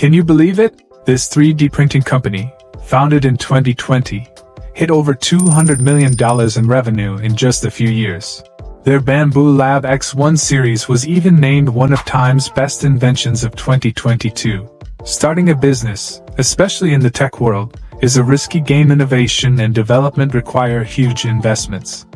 Can you believe it? This 3D printing company, founded in 2020, hit over $200 million in revenue in just a few years. Their Bambu Lab X1 series was even named one of Time's best inventions of 2022. Starting a business, especially in the tech world, is a risky game. Innovation and development require huge investments.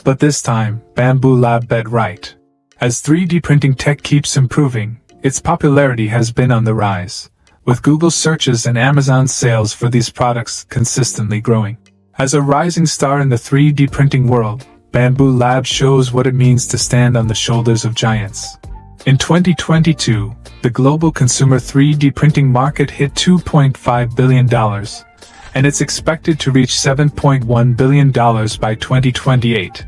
But this time, Bambu Lab bet right. As 3D printing tech keeps improving, its popularity has been on the rise, with Google searches and Amazon sales for these products consistently growing. As a rising star in the 3D printing world, Bambu Lab shows what it means to stand on the shoulders of giants. In 2022, the global consumer 3D printing market hit $2.5 billion, and it's expected to reach $7.1 billion by 2028,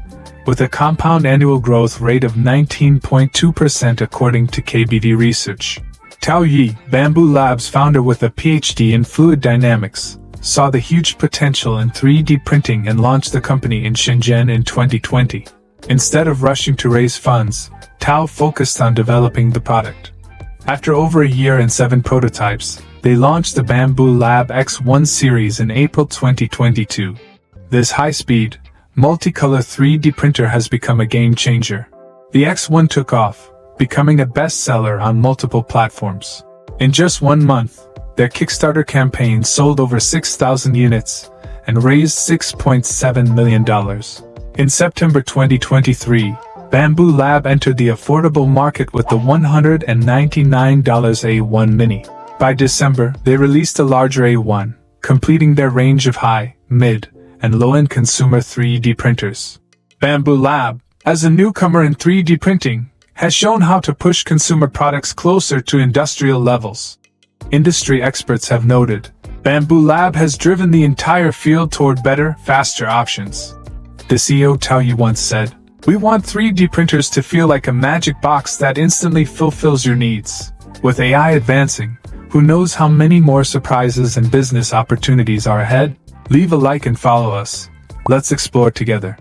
with a compound annual growth rate of 19.2% according to KBD Research. Tao Yi, Bambu Lab's founder with a PhD in fluid dynamics, saw the huge potential in 3D printing and launched the company in Shenzhen in 2020. Instead of rushing to raise funds, Tao focused on developing the product. After over a year and 7 prototypes, they launched the Bambu Lab X1 series in April 2022. This high-speed, multicolor 3D printer has become a game-changer. The X1 took off, becoming a bestseller on multiple platforms. In just 1 month, their Kickstarter campaign sold over 6,000 units and raised $6.7 million. In September 2023, Bambu Lab entered the affordable market with the $199 A1 Mini. By December, they released a larger A1, completing their range of high, mid, and low-end consumer 3D printers. Bambu Lab, as a newcomer in 3D printing, has shown how to push consumer products closer to industrial levels. Industry experts have noted, Bambu Lab has driven the entire field toward better, faster options. The CEO Tao Yi once said, "We want 3D printers to feel like a magic box that instantly fulfills your needs." With AI advancing, who knows how many more surprises and business opportunities are ahead? Leave a like and follow us. Let's explore together.